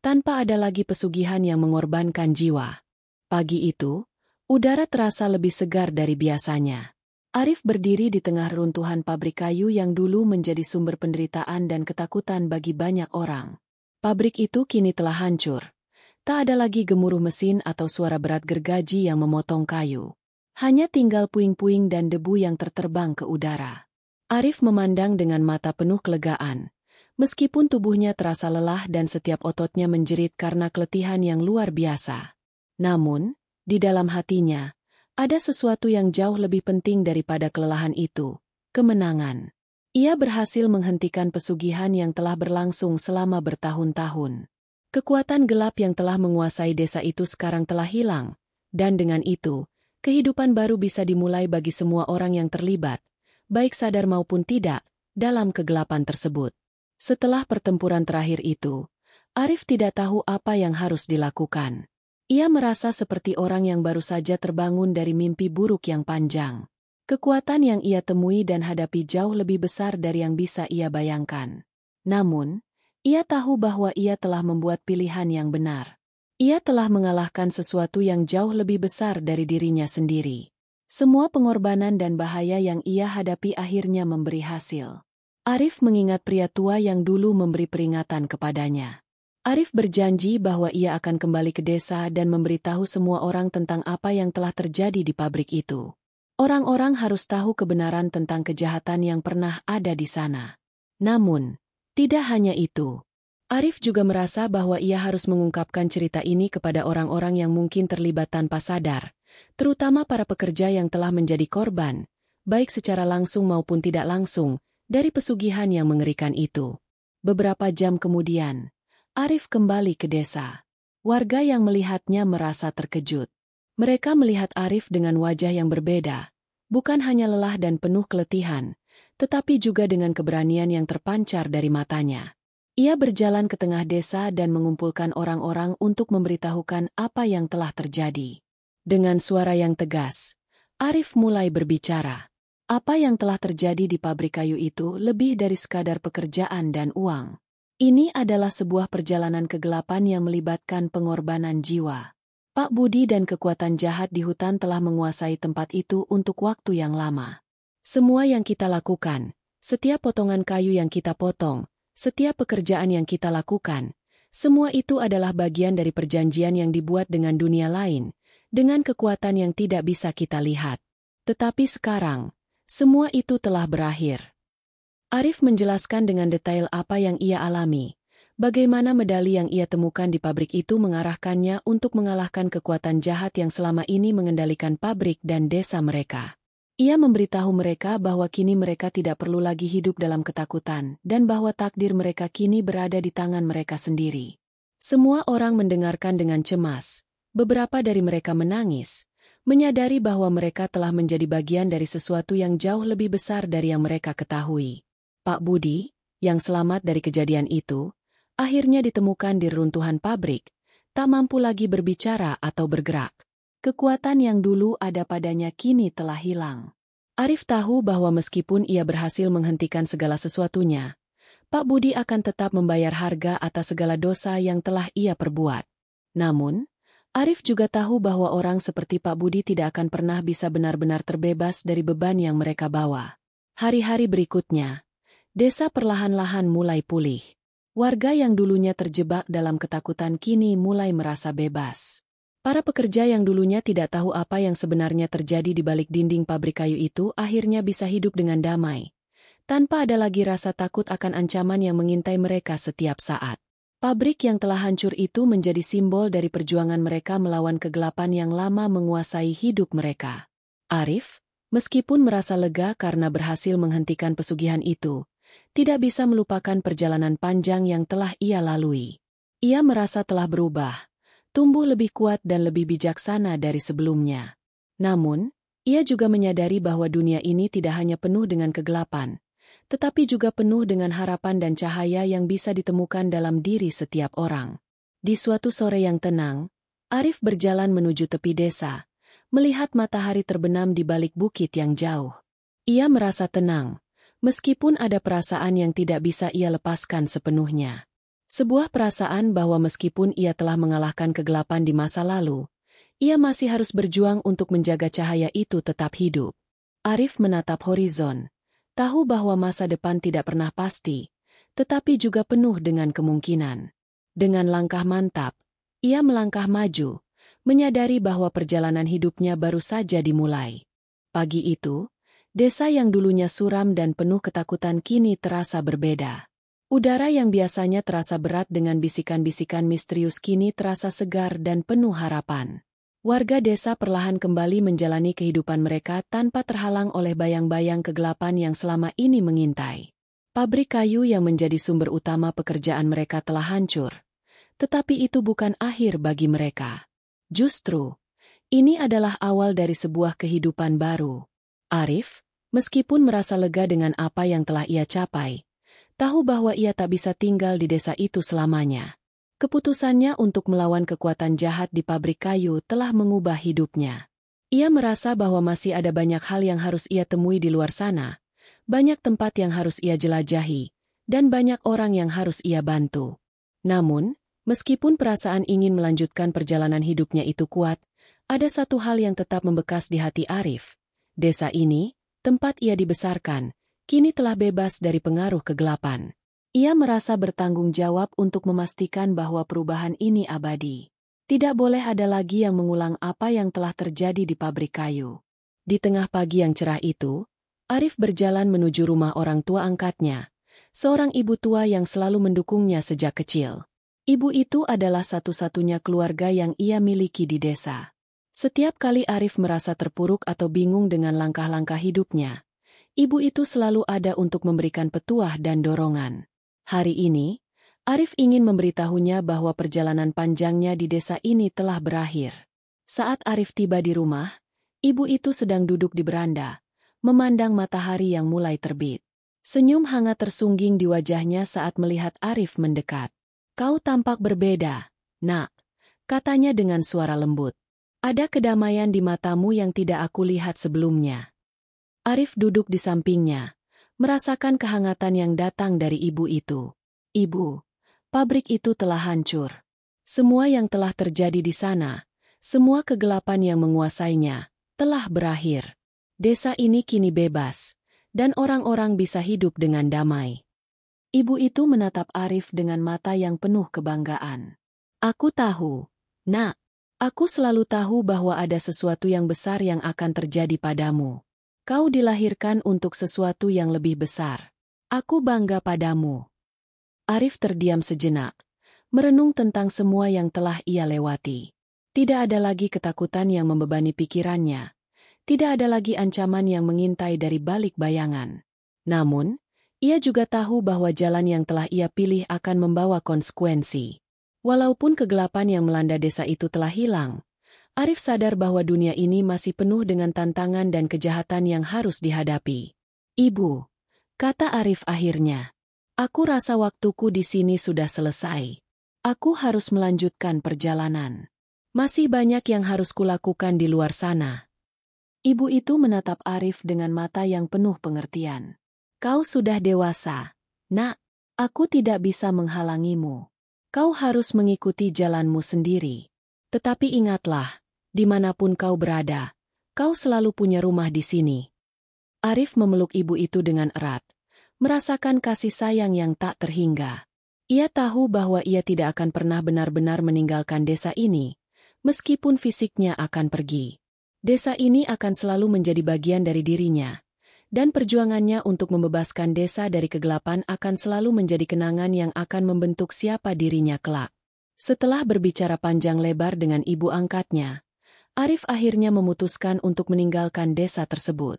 tanpa ada lagi pesugihan yang mengorbankan jiwa. Pagi itu, udara terasa lebih segar dari biasanya. Arif berdiri di tengah runtuhan pabrik kayu yang dulu menjadi sumber penderitaan dan ketakutan bagi banyak orang. Pabrik itu kini telah hancur. Tak ada lagi gemuruh mesin atau suara berat gergaji yang memotong kayu. Hanya tinggal puing-puing dan debu yang terterbang ke udara. Arif memandang dengan mata penuh kelegaan. Meskipun tubuhnya terasa lelah dan setiap ototnya menjerit karena keletihan yang luar biasa. Namun, di dalam hatinya, ada sesuatu yang jauh lebih penting daripada kelelahan itu, kemenangan. Ia berhasil menghentikan pesugihan yang telah berlangsung selama bertahun-tahun. Kekuatan gelap yang telah menguasai desa itu sekarang telah hilang, dan dengan itu, kehidupan baru bisa dimulai bagi semua orang yang terlibat, baik sadar maupun tidak, dalam kegelapan tersebut. Setelah pertempuran terakhir itu, Arif tidak tahu apa yang harus dilakukan. Ia merasa seperti orang yang baru saja terbangun dari mimpi buruk yang panjang. Kekuatan yang ia temui dan hadapi jauh lebih besar dari yang bisa ia bayangkan. Namun, ia tahu bahwa ia telah membuat pilihan yang benar. Ia telah mengalahkan sesuatu yang jauh lebih besar dari dirinya sendiri. Semua pengorbanan dan bahaya yang ia hadapi akhirnya memberi hasil. Arif mengingat pria tua yang dulu memberi peringatan kepadanya. Arif berjanji bahwa ia akan kembali ke desa dan memberitahu semua orang tentang apa yang telah terjadi di pabrik itu. Orang-orang harus tahu kebenaran tentang kejahatan yang pernah ada di sana. Namun, tidak hanya itu. Arif juga merasa bahwa ia harus mengungkapkan cerita ini kepada orang-orang yang mungkin terlibat tanpa sadar, terutama para pekerja yang telah menjadi korban, baik secara langsung maupun tidak langsung, dari pesugihan yang mengerikan itu. Beberapa jam kemudian, Arif kembali ke desa. Warga yang melihatnya merasa terkejut. Mereka melihat Arif dengan wajah yang berbeda, bukan hanya lelah dan penuh keletihan, tetapi juga dengan keberanian yang terpancar dari matanya. Ia berjalan ke tengah desa dan mengumpulkan orang-orang untuk memberitahukan apa yang telah terjadi. Dengan suara yang tegas, Arif mulai berbicara. Apa yang telah terjadi di pabrik kayu itu lebih dari sekadar pekerjaan dan uang. Ini adalah sebuah perjalanan kegelapan yang melibatkan pengorbanan jiwa. Pak Budi dan kekuatan jahat di hutan telah menguasai tempat itu untuk waktu yang lama. Semua yang kita lakukan, setiap potongan kayu yang kita potong, setiap pekerjaan yang kita lakukan, semua itu adalah bagian dari perjanjian yang dibuat dengan dunia lain, dengan kekuatan yang tidak bisa kita lihat. Tetapi sekarang, semua itu telah berakhir. Arif menjelaskan dengan detail apa yang ia alami, bagaimana medali yang ia temukan di pabrik itu mengarahkannya untuk mengalahkan kekuatan jahat yang selama ini mengendalikan pabrik dan desa mereka. Ia memberitahu mereka bahwa kini mereka tidak perlu lagi hidup dalam ketakutan dan bahwa takdir mereka kini berada di tangan mereka sendiri. Semua orang mendengarkan dengan cemas. Beberapa dari mereka menangis, menyadari bahwa mereka telah menjadi bagian dari sesuatu yang jauh lebih besar dari yang mereka ketahui. Pak Budi, yang selamat dari kejadian itu, akhirnya ditemukan di reruntuhan pabrik, tak mampu lagi berbicara atau bergerak. Kekuatan yang dulu ada padanya kini telah hilang. Arif tahu bahwa meskipun ia berhasil menghentikan segala sesuatunya, Pak Budi akan tetap membayar harga atas segala dosa yang telah ia perbuat. Namun, Arif juga tahu bahwa orang seperti Pak Budi tidak akan pernah bisa benar-benar terbebas dari beban yang mereka bawa. Hari-hari berikutnya, desa perlahan-lahan mulai pulih. Warga yang dulunya terjebak dalam ketakutan kini mulai merasa bebas. Para pekerja yang dulunya tidak tahu apa yang sebenarnya terjadi di balik dinding pabrik kayu itu akhirnya bisa hidup dengan damai, tanpa ada lagi rasa takut akan ancaman yang mengintai mereka setiap saat. Pabrik yang telah hancur itu menjadi simbol dari perjuangan mereka melawan kegelapan yang lama menguasai hidup mereka. Arif, meskipun merasa lega karena berhasil menghentikan pesugihan itu, tidak bisa melupakan perjalanan panjang yang telah ia lalui. Ia merasa telah berubah, tumbuh lebih kuat dan lebih bijaksana dari sebelumnya. Namun, ia juga menyadari bahwa dunia ini tidak hanya penuh dengan kegelapan, tetapi juga penuh dengan harapan dan cahaya yang bisa ditemukan dalam diri setiap orang. Di suatu sore yang tenang, Arif berjalan menuju tepi desa, melihat matahari terbenam di balik bukit yang jauh. Ia merasa tenang, meskipun ada perasaan yang tidak bisa ia lepaskan sepenuhnya. Sebuah perasaan bahwa meskipun ia telah mengalahkan kegelapan di masa lalu, ia masih harus berjuang untuk menjaga cahaya itu tetap hidup. Arif menatap horizon, tahu bahwa masa depan tidak pernah pasti, tetapi juga penuh dengan kemungkinan. Dengan langkah mantap, ia melangkah maju, menyadari bahwa perjalanan hidupnya baru saja dimulai. Pagi itu, desa yang dulunya suram dan penuh ketakutan kini terasa berbeda. Udara yang biasanya terasa berat dengan bisikan-bisikan misterius kini terasa segar dan penuh harapan. Warga desa perlahan kembali menjalani kehidupan mereka tanpa terhalang oleh bayang-bayang kegelapan yang selama ini mengintai. Pabrik kayu yang menjadi sumber utama pekerjaan mereka telah hancur. Tetapi itu bukan akhir bagi mereka. Justru, ini adalah awal dari sebuah kehidupan baru. Arif, meskipun merasa lega dengan apa yang telah ia capai, tahu bahwa ia tak bisa tinggal di desa itu selamanya. Keputusannya untuk melawan kekuatan jahat di pabrik kayu telah mengubah hidupnya. Ia merasa bahwa masih ada banyak hal yang harus ia temui di luar sana, banyak tempat yang harus ia jelajahi, dan banyak orang yang harus ia bantu. Namun, meskipun perasaan ingin melanjutkan perjalanan hidupnya itu kuat, ada satu hal yang tetap membekas di hati Arif. Desa ini, tempat ia dibesarkan, kini telah bebas dari pengaruh kegelapan. Ia merasa bertanggung jawab untuk memastikan bahwa perubahan ini abadi. Tidak boleh ada lagi yang mengulang apa yang telah terjadi di pabrik kayu. Di tengah pagi yang cerah itu, Arif berjalan menuju rumah orang tua angkatnya, seorang ibu tua yang selalu mendukungnya sejak kecil. Ibu itu adalah satu-satunya keluarga yang ia miliki di desa. Setiap kali Arif merasa terpuruk atau bingung dengan langkah-langkah hidupnya, ibu itu selalu ada untuk memberikan petuah dan dorongan. Hari ini, Arif ingin memberitahunya bahwa perjalanan panjangnya di desa ini telah berakhir. Saat Arif tiba di rumah, ibu itu sedang duduk di beranda, memandang matahari yang mulai terbit. Senyum hangat tersungging di wajahnya saat melihat Arif mendekat. "Kau tampak berbeda, Nak," katanya dengan suara lembut. "Ada kedamaian di matamu yang tidak aku lihat sebelumnya." Arif duduk di sampingnya, merasakan kehangatan yang datang dari ibu itu. "Ibu, pabrik itu telah hancur. Semua yang telah terjadi di sana, semua kegelapan yang menguasainya, telah berakhir. Desa ini kini bebas, dan orang-orang bisa hidup dengan damai." Ibu itu menatap Arif dengan mata yang penuh kebanggaan. "Aku tahu, Nak. Aku selalu tahu bahwa ada sesuatu yang besar yang akan terjadi padamu. Kau dilahirkan untuk sesuatu yang lebih besar. Aku bangga padamu." Arif terdiam sejenak, merenung tentang semua yang telah ia lewati. Tidak ada lagi ketakutan yang membebani pikirannya. Tidak ada lagi ancaman yang mengintai dari balik bayangan. Namun, ia juga tahu bahwa jalan yang telah ia pilih akan membawa konsekuensi. Walaupun kegelapan yang melanda desa itu telah hilang, Arif sadar bahwa dunia ini masih penuh dengan tantangan dan kejahatan yang harus dihadapi. "Ibu," kata Arif akhirnya, "aku rasa waktuku di sini sudah selesai. Aku harus melanjutkan perjalanan. Masih banyak yang harus kulakukan di luar sana." Ibu itu menatap Arif dengan mata yang penuh pengertian. "Kau sudah dewasa, Nak. Aku tidak bisa menghalangimu. Kau harus mengikuti jalanmu sendiri. Tetapi ingatlah, dimanapun kau berada, kau selalu punya rumah di sini." Arif memeluk ibu itu dengan erat, merasakan kasih sayang yang tak terhingga. Ia tahu bahwa ia tidak akan pernah benar-benar meninggalkan desa ini, meskipun fisiknya akan pergi. Desa ini akan selalu menjadi bagian dari dirinya, dan perjuangannya untuk membebaskan desa dari kegelapan akan selalu menjadi kenangan yang akan membentuk siapa dirinya kelak. Setelah berbicara panjang lebar dengan ibu angkatnya, Arif akhirnya memutuskan untuk meninggalkan desa tersebut.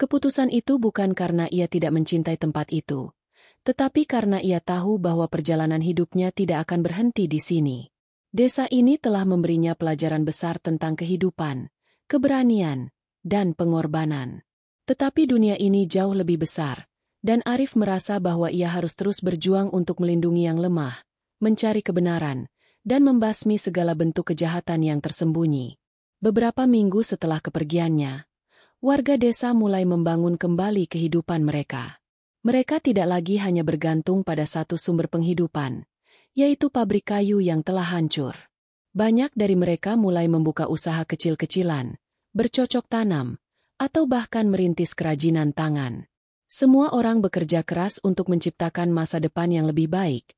Keputusan itu bukan karena ia tidak mencintai tempat itu, tetapi karena ia tahu bahwa perjalanan hidupnya tidak akan berhenti di sini. Desa ini telah memberinya pelajaran besar tentang kehidupan, keberanian, dan pengorbanan. Tetapi dunia ini jauh lebih besar, dan Arif merasa bahwa ia harus terus berjuang untuk melindungi yang lemah, mencari kebenaran, dan membasmi segala bentuk kejahatan yang tersembunyi. Beberapa minggu setelah kepergiannya, warga desa mulai membangun kembali kehidupan mereka. Mereka tidak lagi hanya bergantung pada satu sumber penghidupan, yaitu pabrik kayu yang telah hancur. Banyak dari mereka mulai membuka usaha kecil-kecilan, bercocok tanam, atau bahkan merintis kerajinan tangan. Semua orang bekerja keras untuk menciptakan masa depan yang lebih baik,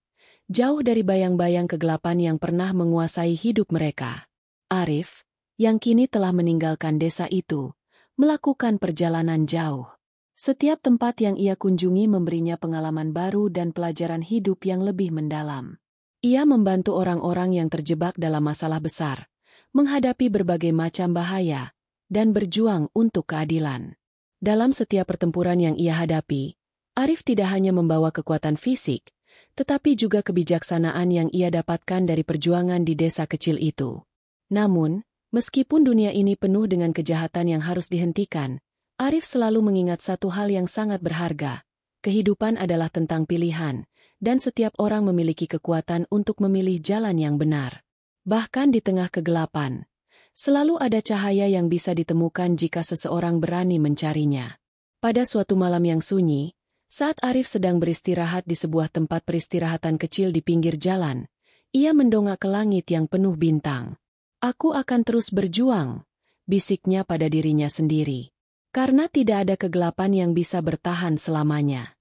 jauh dari bayang-bayang kegelapan yang pernah menguasai hidup mereka. Arif, yang kini telah meninggalkan desa itu, melakukan perjalanan jauh. Setiap tempat yang ia kunjungi memberinya pengalaman baru dan pelajaran hidup yang lebih mendalam. Ia membantu orang-orang yang terjebak dalam masalah besar, menghadapi berbagai macam bahaya, dan berjuang untuk keadilan. Dalam setiap pertempuran yang ia hadapi, Arif tidak hanya membawa kekuatan fisik, tetapi juga kebijaksanaan yang ia dapatkan dari perjuangan di desa kecil itu. Namun, meskipun dunia ini penuh dengan kejahatan yang harus dihentikan, Arif selalu mengingat satu hal yang sangat berharga. Kehidupan adalah tentang pilihan, dan setiap orang memiliki kekuatan untuk memilih jalan yang benar. Bahkan di tengah kegelapan, selalu ada cahaya yang bisa ditemukan jika seseorang berani mencarinya. Pada suatu malam yang sunyi, saat Arif sedang beristirahat di sebuah tempat peristirahatan kecil di pinggir jalan, ia mendongak ke langit yang penuh bintang. "Aku akan terus berjuang," bisiknya pada dirinya sendiri. Karena tidak ada kegelapan yang bisa bertahan selamanya.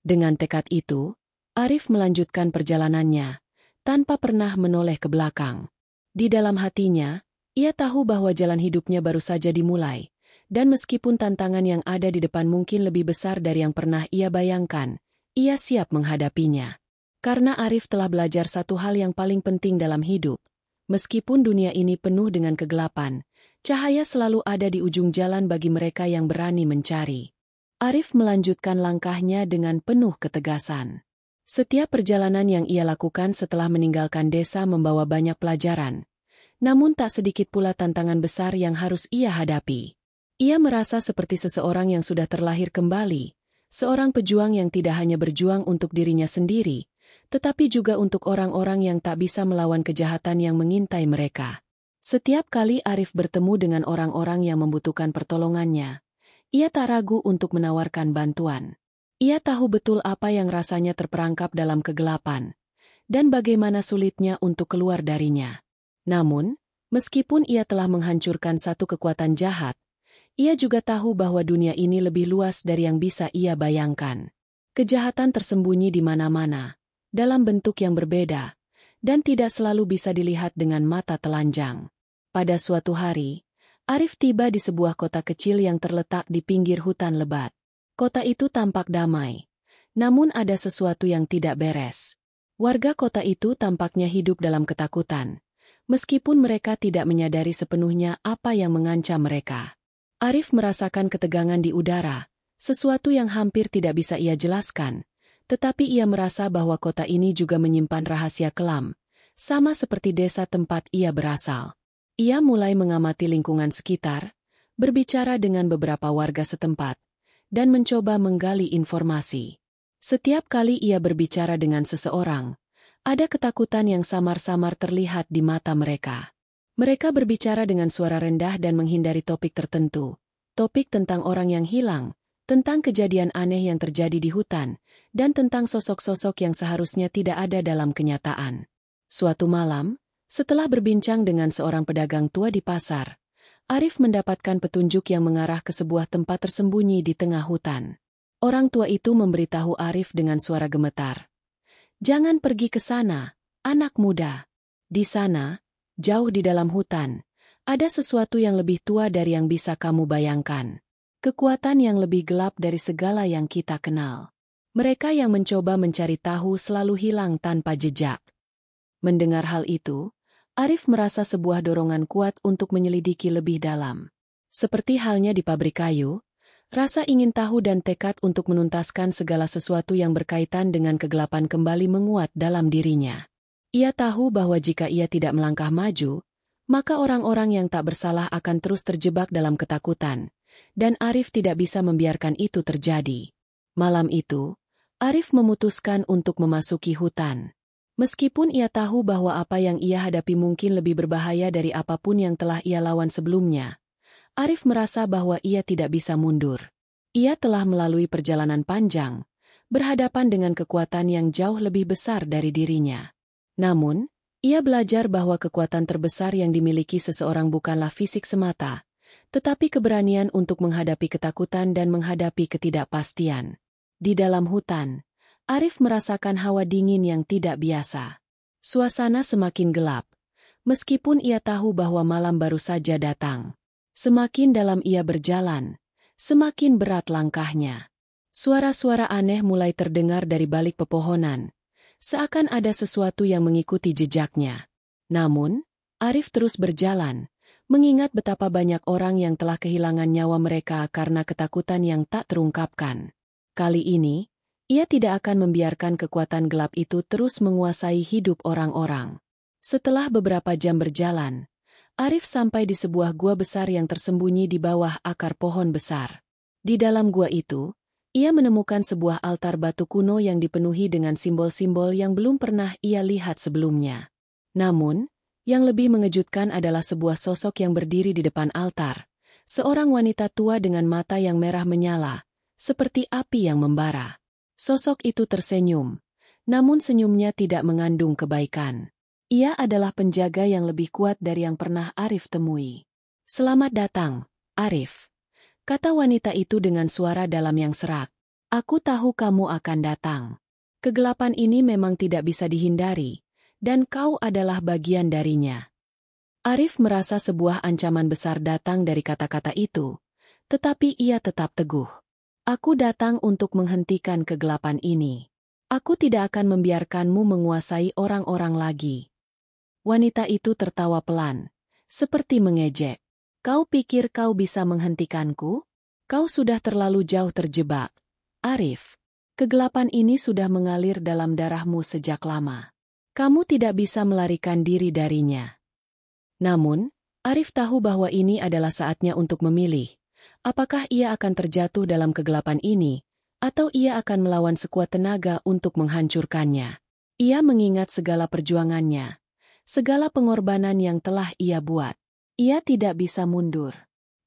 Dengan tekad itu, Arif melanjutkan perjalanannya, tanpa pernah menoleh ke belakang. Di dalam hatinya, ia tahu bahwa jalan hidupnya baru saja dimulai, dan meskipun tantangan yang ada di depan mungkin lebih besar dari yang pernah ia bayangkan, ia siap menghadapinya. Karena Arif telah belajar satu hal yang paling penting dalam hidup. Meskipun dunia ini penuh dengan kegelapan, cahaya selalu ada di ujung jalan bagi mereka yang berani mencari. Arif melanjutkan langkahnya dengan penuh ketegasan. Setiap perjalanan yang ia lakukan setelah meninggalkan desa membawa banyak pelajaran. Namun tak sedikit pula tantangan besar yang harus ia hadapi. Ia merasa seperti seseorang yang sudah terlahir kembali, seorang pejuang yang tidak hanya berjuang untuk dirinya sendiri, tetapi juga untuk orang-orang yang tak bisa melawan kejahatan yang mengintai mereka. Setiap kali Arif bertemu dengan orang-orang yang membutuhkan pertolongannya, ia tak ragu untuk menawarkan bantuan. Ia tahu betul apa yang rasanya terperangkap dalam kegelapan, dan bagaimana sulitnya untuk keluar darinya. Namun, meskipun ia telah menghancurkan satu kekuatan jahat, ia juga tahu bahwa dunia ini lebih luas dari yang bisa ia bayangkan. Kejahatan tersembunyi di mana-mana, dalam bentuk yang berbeda, dan tidak selalu bisa dilihat dengan mata telanjang. Pada suatu hari, Arif tiba di sebuah kota kecil yang terletak di pinggir hutan lebat. Kota itu tampak damai, Namun ada sesuatu yang tidak beres. Warga kota itu tampaknya hidup dalam ketakutan, meskipun mereka tidak menyadari sepenuhnya apa yang mengancam mereka. Arif merasakan ketegangan di udara, sesuatu yang hampir tidak bisa ia jelaskan, tetapi ia merasa bahwa kota ini juga menyimpan rahasia kelam, sama seperti desa tempat ia berasal. Ia mulai mengamati lingkungan sekitar, berbicara dengan beberapa warga setempat, dan mencoba menggali informasi. Setiap kali ia berbicara dengan seseorang, ada ketakutan yang samar-samar terlihat di mata mereka. Mereka berbicara dengan suara rendah dan menghindari topik tertentu. Topik tentang orang yang hilang, tentang kejadian aneh yang terjadi di hutan, dan tentang sosok-sosok yang seharusnya tidak ada dalam kenyataan. Suatu malam, setelah berbincang dengan seorang pedagang tua di pasar, Arif mendapatkan petunjuk yang mengarah ke sebuah tempat tersembunyi di tengah hutan. Orang tua itu memberitahu Arif dengan suara gemetar. "Jangan pergi ke sana, anak muda. Di sana, jauh di dalam hutan, ada sesuatu yang lebih tua dari yang bisa kamu bayangkan. Kekuatan yang lebih gelap dari segala yang kita kenal. Mereka yang mencoba mencari tahu selalu hilang tanpa jejak." Mendengar hal itu, Arif merasa sebuah dorongan kuat untuk menyelidiki lebih dalam. Seperti halnya di pabrik kayu, rasa ingin tahu dan tekad untuk menuntaskan segala sesuatu yang berkaitan dengan kegelapan kembali menguat dalam dirinya. Ia tahu bahwa jika ia tidak melangkah maju, maka orang-orang yang tak bersalah akan terus terjebak dalam ketakutan, dan Arif tidak bisa membiarkan itu terjadi. Malam itu, Arif memutuskan untuk memasuki hutan. Meskipun ia tahu bahwa apa yang ia hadapi mungkin lebih berbahaya dari apapun yang telah ia lawan sebelumnya, Arif merasa bahwa ia tidak bisa mundur. Ia telah melalui perjalanan panjang, berhadapan dengan kekuatan yang jauh lebih besar dari dirinya. Namun, ia belajar bahwa kekuatan terbesar yang dimiliki seseorang bukanlah fisik semata, tetapi keberanian untuk menghadapi ketakutan dan menghadapi ketidakpastian. Di dalam hutan, Arif merasakan hawa dingin yang tidak biasa. Suasana semakin gelap, meskipun ia tahu bahwa malam baru saja datang. Semakin dalam ia berjalan, semakin berat langkahnya. Suara-suara aneh mulai terdengar dari balik pepohonan, seakan ada sesuatu yang mengikuti jejaknya. Namun, Arif terus berjalan, mengingat betapa banyak orang yang telah kehilangan nyawa mereka karena ketakutan yang tak terungkapkan. Kali ini, ia tidak akan membiarkan kekuatan gelap itu terus menguasai hidup orang-orang. Setelah beberapa jam berjalan, Arif sampai di sebuah gua besar yang tersembunyi di bawah akar pohon besar. Di dalam gua itu, ia menemukan sebuah altar batu kuno yang dipenuhi dengan simbol-simbol yang belum pernah ia lihat sebelumnya. Namun, yang lebih mengejutkan adalah sebuah sosok yang berdiri di depan altar. Seorang wanita tua dengan mata yang merah menyala, seperti api yang membara. Sosok itu tersenyum, namun senyumnya tidak mengandung kebaikan. Ia adalah penjaga yang lebih kuat dari yang pernah Arif temui. "Selamat datang, Arif," kata wanita itu dengan suara dalam yang serak. "Aku tahu kamu akan datang. Kegelapan ini memang tidak bisa dihindari, dan kau adalah bagian darinya." Arif merasa sebuah ancaman besar datang dari kata-kata itu, tetapi ia tetap teguh. "Aku datang untuk menghentikan kegelapan ini. Aku tidak akan membiarkanmu menguasai orang-orang lagi." Wanita itu tertawa pelan, seperti mengejek. "Kau pikir kau bisa menghentikanku? Kau sudah terlalu jauh terjebak, Arif. Kegelapan ini sudah mengalir dalam darahmu sejak lama. Kamu tidak bisa melarikan diri darinya." Namun, Arif tahu bahwa ini adalah saatnya untuk memilih. Apakah ia akan terjatuh dalam kegelapan ini, atau ia akan melawan sekuat tenaga untuk menghancurkannya. Ia mengingat segala perjuangannya, segala pengorbanan yang telah ia buat. Ia tidak bisa mundur.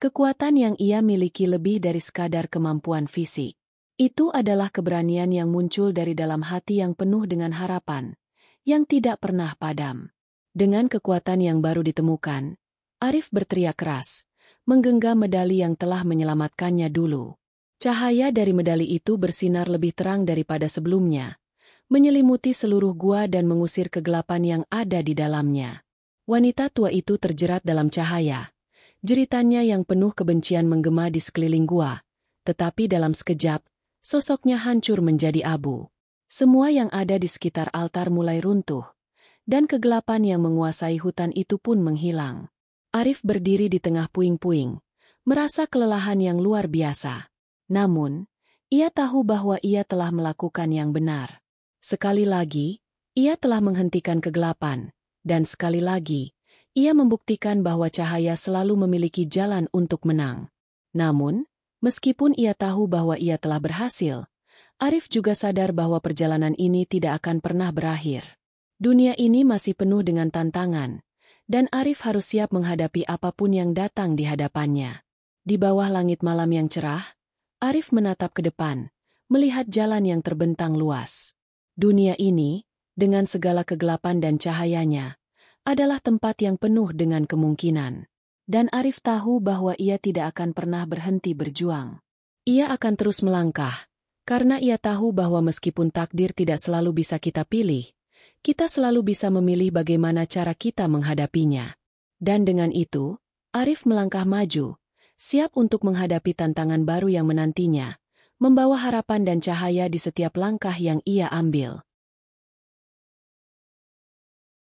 Kekuatan yang ia miliki lebih dari sekadar kemampuan fisik. Itu adalah keberanian yang muncul dari dalam hati yang penuh dengan harapan, yang tidak pernah padam. Dengan kekuatan yang baru ditemukan, Arif berteriak keras, menggenggam medali yang telah menyelamatkannya dulu. Cahaya dari medali itu bersinar lebih terang daripada sebelumnya, menyelimuti seluruh gua dan mengusir kegelapan yang ada di dalamnya. Wanita tua itu terjerat dalam cahaya. Jeritannya yang penuh kebencian menggema di sekeliling gua, tetapi dalam sekejap, Sosoknya hancur menjadi abu. Semua yang ada di sekitar altar mulai runtuh, dan kegelapan yang menguasai hutan itu pun menghilang. Arif berdiri di tengah puing-puing, merasa kelelahan yang luar biasa. Namun, ia tahu bahwa ia telah melakukan yang benar. Sekali lagi, ia telah menghentikan kegelapan, dan sekali lagi, ia membuktikan bahwa cahaya selalu memiliki jalan untuk menang. Namun, meskipun ia tahu bahwa ia telah berhasil, Arif juga sadar bahwa perjalanan ini tidak akan pernah berakhir. Dunia ini masih penuh dengan tantangan, dan Arif harus siap menghadapi apapun yang datang di hadapannya. Di bawah langit malam yang cerah, Arif menatap ke depan, melihat jalan yang terbentang luas. Dunia ini, dengan segala kegelapan dan cahayanya, adalah tempat yang penuh dengan kemungkinan. Dan Arif tahu bahwa ia tidak akan pernah berhenti berjuang. Ia akan terus melangkah, karena ia tahu bahwa meskipun takdir tidak selalu bisa kita pilih, kita selalu bisa memilih bagaimana cara kita menghadapinya. Dan dengan itu, Arif melangkah maju, siap untuk menghadapi tantangan baru yang menantinya, membawa harapan dan cahaya di setiap langkah yang ia ambil.